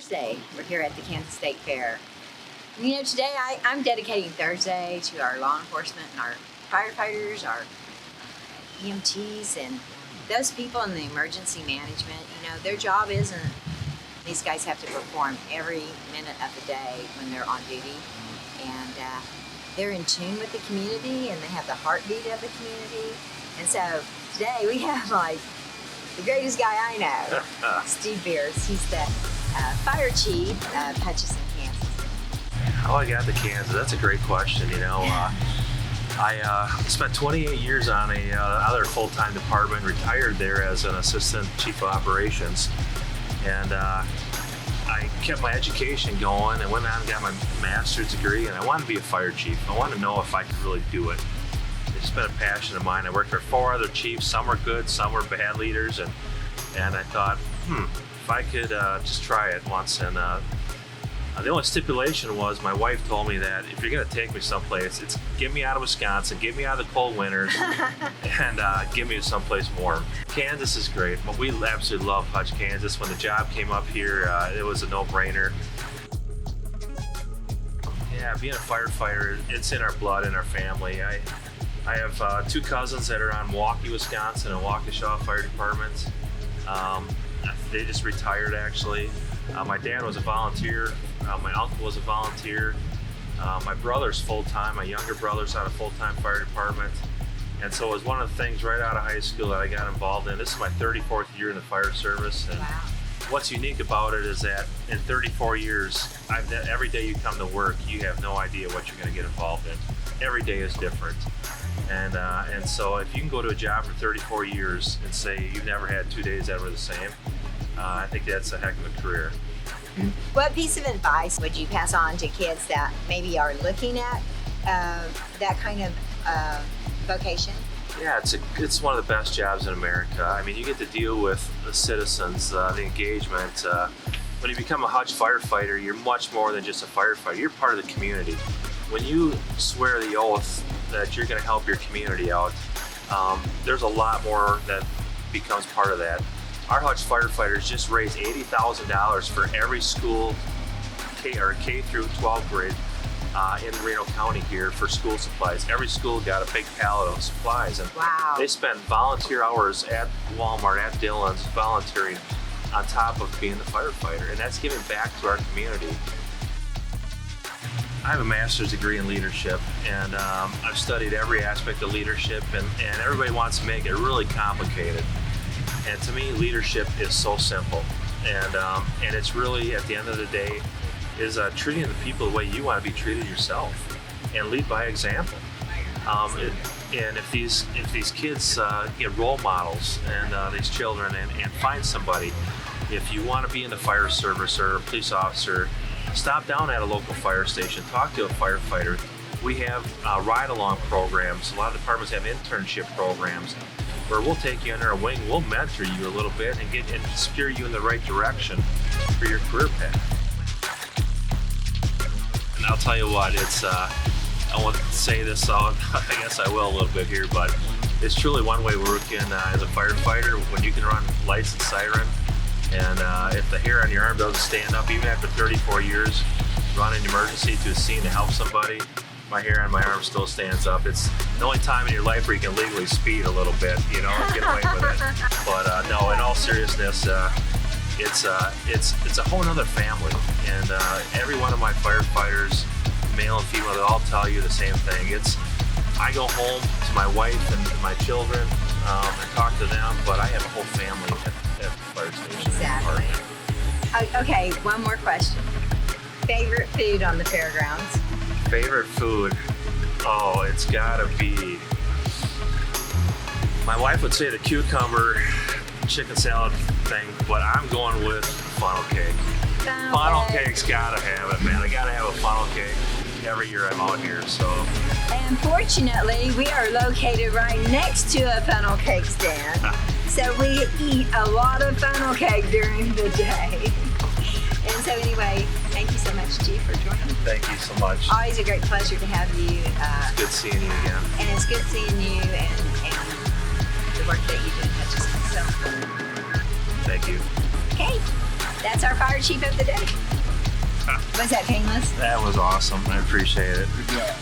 Thursday. We're here at the Kansas State Fair. You know, today I'm dedicating Thursday to our law enforcement and our firefighters, our EMTs, and those people in the emergency management. You know, their job isn't, these guys have to perform every minute of the day when they're on duty. And they're in tune with the community, and they have the heartbeat of the community. And so today we have like the greatest guy I know, Steve Beers. He's the fire chief of Hutchinson, Kansas. How I got to Kansas? That's a great question. You know, I spent 28 years on a other full-time department, retired there as an assistant chief of operations, and I kept my education going and went on and got my master's degree, and I wanted to be a fire chief. I wanted to know if I could really do it. It's been a passion of mine. I worked for 4 other chiefs. Some were good, some were bad leaders, and I thought, if I could just try it once. And the only stipulation was my wife told me that if you're going to take me someplace, it's get me out of Wisconsin, get me out of the cold winters, and get me to someplace warm. Kansas is great. We absolutely love Hutch, Kansas. When the job came up here, it was a no-brainer. Yeah, being a firefighter, it's in our blood, in our family. I have 2 cousins that are on Milwaukee, Wisconsin, and Waukesha Fire Department. They just retired, actually. My dad was a volunteer. My uncle was a volunteer. My brother's full-time. My younger brother's on a full-time fire department. And so it was one of the things right out of high school that I got involved in. This is my 34th year in the fire service. And Wow. what's unique about it is that in 34 years, every day you come to work, you have no idea what you're going to get involved in. Every day is different. And so if you can go to a job for 34 years and say you've never had 2 days that were the same, I think that's a heck of a career. What piece of advice would you pass on to kids that maybe are looking at that kind of vocation? Yeah, it's one of the best jobs in America. I mean, you get to deal with the citizens, the engagement. When you become a Hutch firefighter, you're much more than just a firefighter. You're part of the community. When you swear the oath that you're going to help your community out, there's a lot more that becomes part of that. Our Hutch firefighters just raised $80,000 for every school, K through 12th grade in Reno County here for school supplies. Every school got a big pallet of supplies, and Wow. they spend volunteer hours at Walmart, at Dillon's, volunteering on top of being the firefighter, and that's giving back to our community. I have a master's degree in leadership, and I've studied every aspect of leadership, and everybody wants to make it really complicated. And to me, leadership is so simple, and it's really, at the end of the day, is treating the people the way you want to be treated yourself, and lead by example. And if these kids get role models, and these children, and find somebody, if you want to be in the fire service or a police officer, stop down at a local fire station, talk to a firefighter. We have ride-along programs. A lot of departments have internship programs where we'll take you under our wing, we'll mentor you a little bit and steer you in the right direction for your career path. And I'll tell you what, it's, I won't say this, I guess I will a little bit here, but it's truly one way working as a firefighter when you can run lights and siren, and if the hair on your arm doesn't stand up, even after 34 years, running an emergency to a scene to help somebody, my hair on my arm still stands up. It's the only time in your life where you can legally speed a little bit, you know, and get away with it. But no, in all seriousness, it's a whole other family. And every one of my firefighters, male and female, they all tell you the same thing. I go home to my wife and my children and talk to them, but I have a whole family at the fire station. Exactly. Okay, one more question. Favorite food on the fairgrounds? Favorite food? Oh, it's gotta be, my wife would say the cucumber chicken salad thing, but I'm going with funnel cake. Funnel cake's gotta have it, man. I gotta have a funnel cake every year I'm out here, so. And fortunately, we are located right next to a funnel cake stand. So we eat a lot of funnel cake during the day. And so anyway, thank you so much, Chief, for joining me. Thank you so much. Always a great pleasure to have you. It's good seeing you again. And it's good seeing you and the work that you do in Hutchinson. So, Thank you. okay. That's our fire chief of the day. Was that painless? That was awesome. I appreciate it. Good job.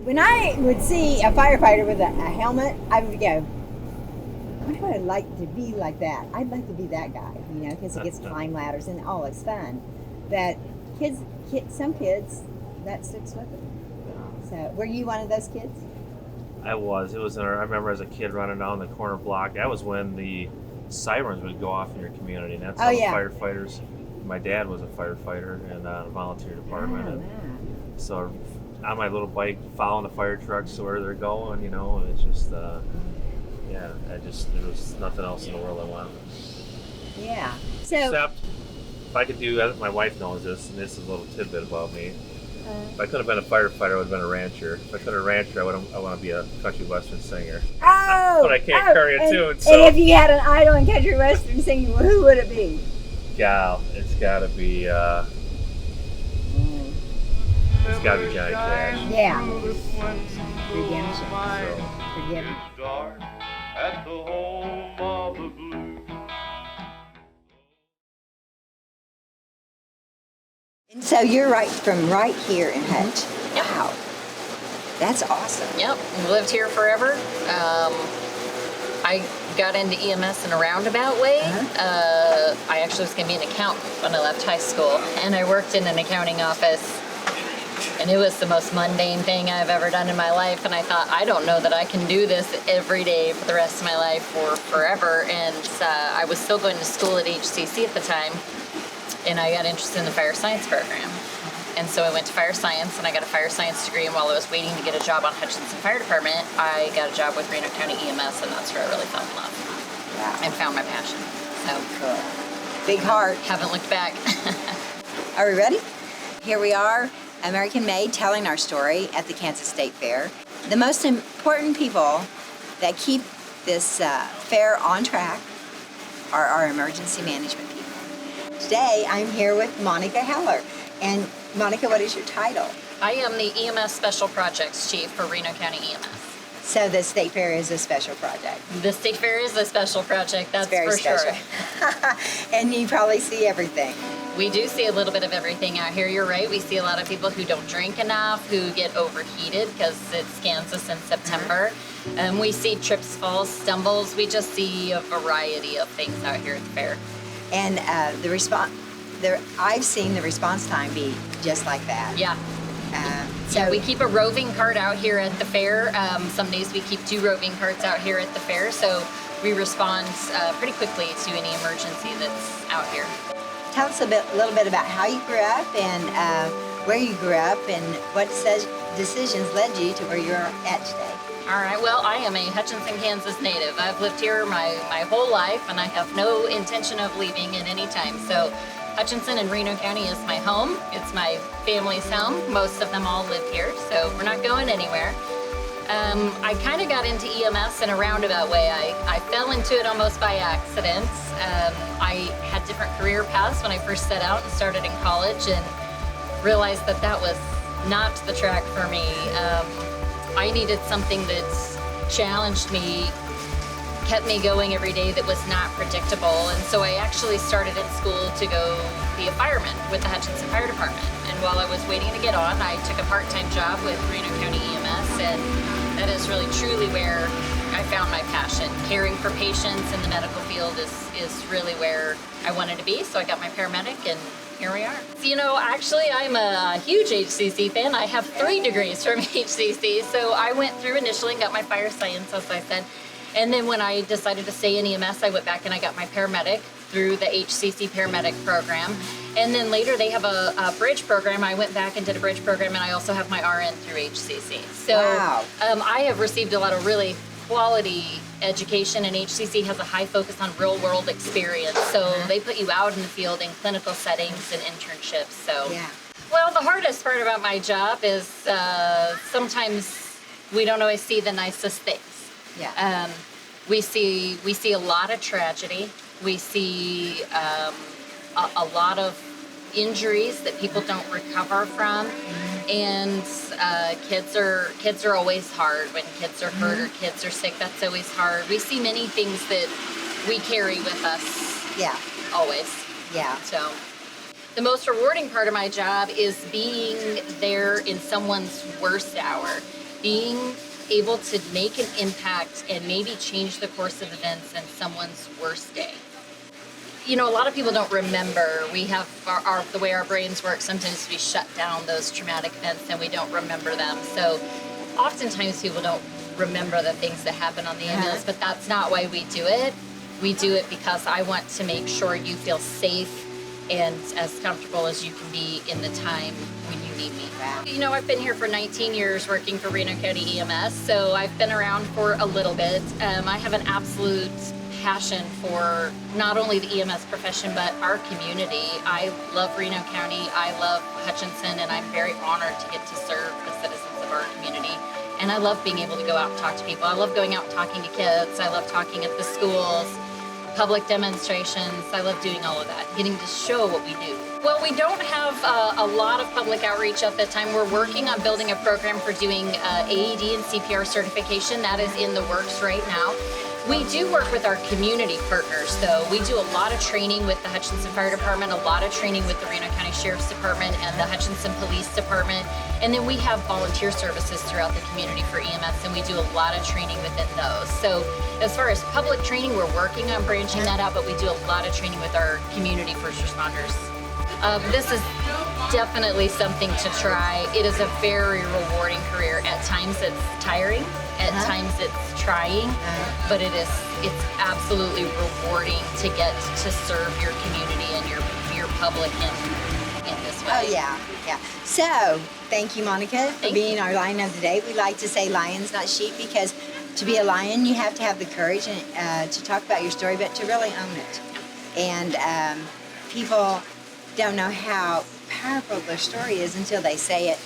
When I would see a firefighter with a helmet, I would go, I wonder what I'd like to be like that. I'd like to be that guy, because he gets to climb ladders and all, it's fun. But some kids, that sticks with them. So, were you one of those kids? I was. I remember as a kid running down the corner block. That was when the sirens would go off in your community, and that's how the firefighters. My dad was a firefighter in a volunteer department, and so on my little bike, following the fire trucks to where they're going, and it's just, there was nothing else in the world I wanted. Yeah. So. Except, if I could do, my wife knows this, and this is a little tidbit about me. If I could have been a firefighter, I would have been a rancher. If I could have been a rancher, I want to be a country western singer. Oh! But I can't carry a tune, so. And if you had an idol in country western singing, well, who would it be? Gal, it's got to be, it's got to be Johnny Cash. Yeah. Redemption. So. Forgiveness. At the home of the blue. And so you're from right here in Hutch. Yep. Wow. That's awesome. Yep, lived here forever. I got into EMS in a roundabout way. I actually was going to be an accountant when I left high school, and I worked in an accounting office, and it was the most mundane thing I've ever done in my life, and I thought, I don't know that I can do this every day for the rest of my life or forever, and I was still going to school at HCC at the time, and I got interested in the fire science program. And so I went to fire science, and I got a fire science degree, and while I was waiting to get a job on Hutchinson Fire Department, I got a job with Reno County EMS, and that's where I really fell in love. Wow. And found my passion. So Cool. Big heart. haven't looked back. Are we ready? Here we are, American Made, telling our story at the Kansas State Fair. The most important people that keep this fair on track are our emergency management people. Today, I'm here with Monica Heller. And Monica, what is your title? I am the EMS Special Projects Chief for Reno County EMS. So the State Fair is a special project. The State Fair is a special project, that's It's very for special. sure. And you probably see everything. We do see a little bit of everything out here, you're right. We see a lot of people who don't drink enough, who get overheated because it's Kansas in September. We see trips, falls, stumbles. We just see a variety of things out here at the fair. And I've seen the response time be just like that. Yeah. So We keep a roving cart out here at the fair. Some days we keep 2 roving carts out here at the fair, so we respond pretty quickly to any emergency that's out here. tell us a little bit about how you grew up and where you grew up and what decisions led you to where you're at today. All right, well, I am a Hutchinson, Kansas native. I've lived here my whole life, and I have no intention of leaving at any time. So Hutchinson and Reno County is my home. It's my family's home. Most of them all live here, so we're not going anywhere. I kind of got into EMS in a roundabout way. I fell into it almost by accident. I had different career paths when I first set out and started in college and realized that that was not the track for me. I needed something that challenged me, kept me going every day, that was not predictable. And so I actually started in school to go be a fireman with the Hutchinson Fire Department. And while I was waiting to get on, I took a part-time job with Reno County EMS, and that is really truly where I found my passion. Caring for patients in the medical field is really where I wanted to be. So I got my paramedic, and here we are. So, you know, actually, I'm a huge HCC fan. I have 3 degrees from HCC. So I went through initially and got my fire science, as I said. And then when I decided to stay in EMS, I went back and I got my paramedic through the HCC paramedic program. And then later they have a bridge program. I went back and did a bridge program, and I also have my RN through HCC. So Wow. I have received a lot of really quality education, and HCC has a high focus on real world experience. So they put you out in the field in clinical settings and internships. So, Yeah. well, the hardest part about my job is sometimes we don't always see the nicest things. Yeah. We see a lot of tragedy. We see a lot of injuries that people don't recover from. And kids are always hard. When kids are hurt or kids are sick, that's always hard. We see many things that we carry with us. Yeah. Always. Yeah. So the most rewarding part of my job is being there in someone's worst hour, being able to make an impact and maybe change the course of events in someone's worst day. You know, a lot of people don't remember. We have the way our brains work. Sometimes we shut down those traumatic events and we don't remember them. So oftentimes people don't remember the things that happen on the ambulance, but that's not why we do it. We do it because I want to make sure you feel safe and as comfortable as you can be in the time when you need me. Wow. You know, I've been here for 19 years working for Reno County EMS, so I've been around for a little bit. I have an absolute passion for not only the EMS profession, but our community. I love Reno County, I love Hutchinson, and I'm very honored to get to serve the citizens of our community. And I love being able to go out and talk to people. I love going out and talking to kids. I love talking at the schools, public demonstrations. I love doing all of that, getting to show what we do. Well, we don't have a lot of public outreach at the time. We're working on building a program for doing AED and CPR certification. That is in the works right now. We do work with our community partners, though. We do a lot of training with the Hutchinson Fire Department, a lot of training with the Reno County Sheriff's Department and the Hutchinson Police Department. And then we have volunteer services throughout the community for EMS, and we do a lot of training within those. So as far as public training, we're working on branching that out, but we do a lot of training with our community first responders. This is definitely something to try. It is a very rewarding career. At times it's tiring, at times it's trying, but it's absolutely rewarding to get to serve your community and your public in this way. Oh yeah, yeah. So thank you, Monica, for being our lion of the day. We like to say lions, not sheep, because to be a lion, you have to have the courage and to talk about your story, but to really own it. And people don't know how powerful their story is until they say it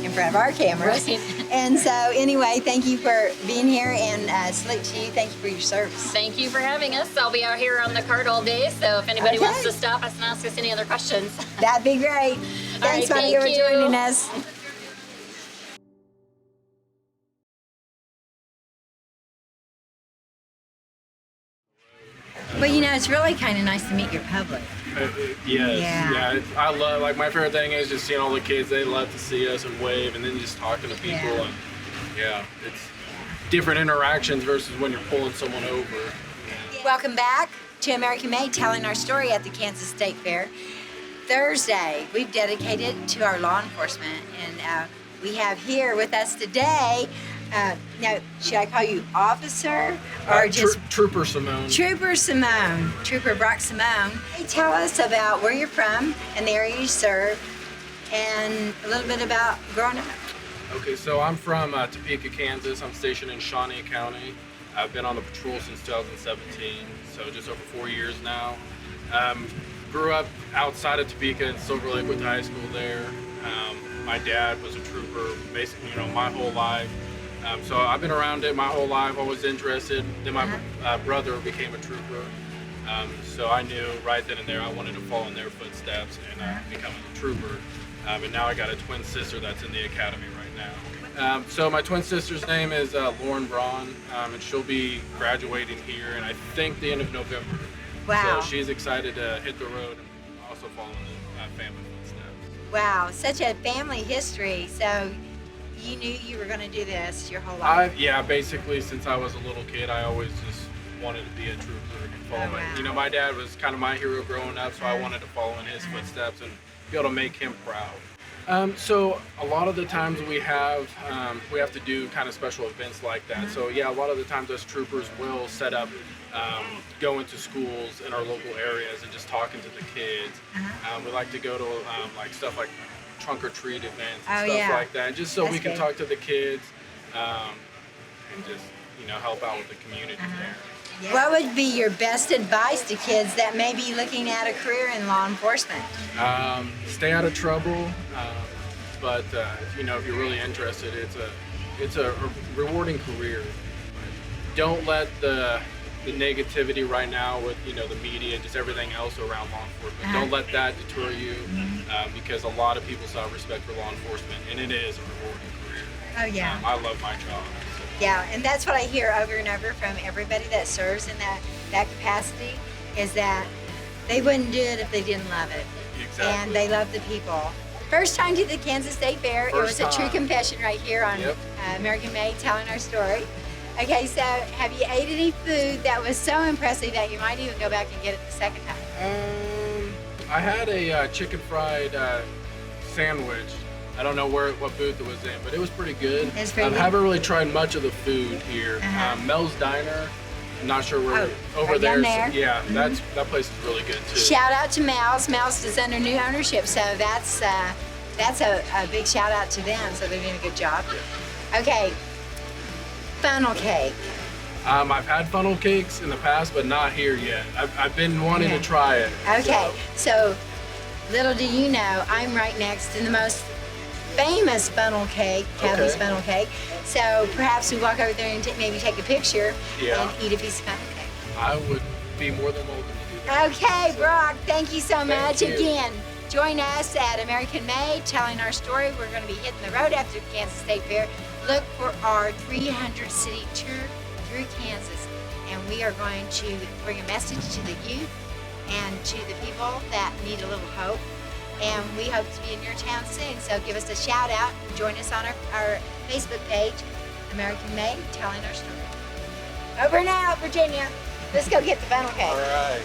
in front of our cameras. Right. And so anyway, thank you for being here, and salute to you. Thank you for your service. Thank you for having us. I'll be out here on the cart all day, so if anybody wants to stop us and ask us any other questions. That'd be great. Thanks, right, Monica, for thank you. joining us. Well, you know, it's really kind of nice to meet your public. Yeah. I love, like, my favorite thing is just seeing all the kids. They love to see us and wave, and then just talking to people. Yeah. And it's different interactions versus when you're pulling someone over. Welcome back to American Made, telling our story at the Kansas State Fair. Thursday, we've dedicated to our law enforcement, and we have here with us today, now, should I call you officer or just Trooper Simone. Trooper Simone, Trooper Brock Simone? Hey, tell us about where you're from and the area you serve, and a little bit about growing up. Okay, so I'm from Topeka, Kansas. I'm stationed in Shawnee County. I've been on the patrol since 2017, so just over 4 years now. Grew up outside of Topeka in Silver Lake, went to high school there. My dad was a trooper, basically, my whole life. So I've been around it my whole life, always interested. Then my brother became a trooper. So I knew right then and there I wanted to follow in their footsteps and become a trooper. And now I got a twin sister that's in the academy right now. So my twin sister's name is Lauren Braun, and she'll be graduating here in, I think, the end of November. Wow. So she's excited to hit the road and also follow in the family footsteps. Wow, such a family history. So you knew you were going to do this your whole life? Basically since I was a little kid, I always just wanted to be a trooper and follow it. Wow. My dad was kind of my hero growing up, so I wanted to follow in his footsteps and be able to make him proud. So a lot of the times we have to do kind of special events like that. So yeah, a lot of the times us troopers will set up, go into schools in our local areas and just talking to the kids. We like to go to like stuff like trunk or treat events and stuff like that, just so we can talk to the kids and just help out with the community there. What would be your best advice to kids that may be looking at a career in law enforcement? Stay out of trouble, but if you're really interested, it's a rewarding career. Don't let the the negativity right now with, you know, the media, just everything else around law enforcement. Uh-huh. Don't let that deter you, because a lot of people still have respect for law enforcement, and it is a rewarding career. Oh yeah. I love my job. So. Yeah, and that's what I hear over and over from everybody that serves in that capacity, is that they wouldn't do it if they didn't love it. Exactly. And they love the people. First time to the Kansas State Fair. It was First a true time. confession right here on Yep. American Made, telling our story. Okay, so have you ate any food that was so impressive that you might even go back and get it the second time? I had a chicken fried sandwich. I don't know what booth it was in, but it was pretty good. It's pretty I good? haven't really tried much of the food here. Uh-huh. Mel's Diner. I'm not sure where. Oh, over right down there. there? Yeah, that place is really good too. Shout out to Mel's. Mel's is under new ownership, so that's a big shout out to them. So they're doing a good job. Okay, funnel cake. I've had funnel cakes in the past, but not here yet. I've been wanting Okay. to try it. Okay, so little do you know, I'm right next to the most famous funnel cake, Kathy's Okay. funnel cake. So perhaps we walk over there and maybe take a picture Yeah. and eat a piece of funnel cake. I would be more than welcome to do that. Okay, Brock, thank you so much you. again. Join us at American Made, telling our story. We're going to be hitting the road after the Kansas State Fair. Look for our 300 city tour through Kansas, and we are going to bring a message to the youth and to the people that need a little hope. And we hope to be in your town soon. So give us a shout out. Join us on our Facebook page, American Made, telling our story. Over and out, Virginia. Let's go get the funnel cake. All right.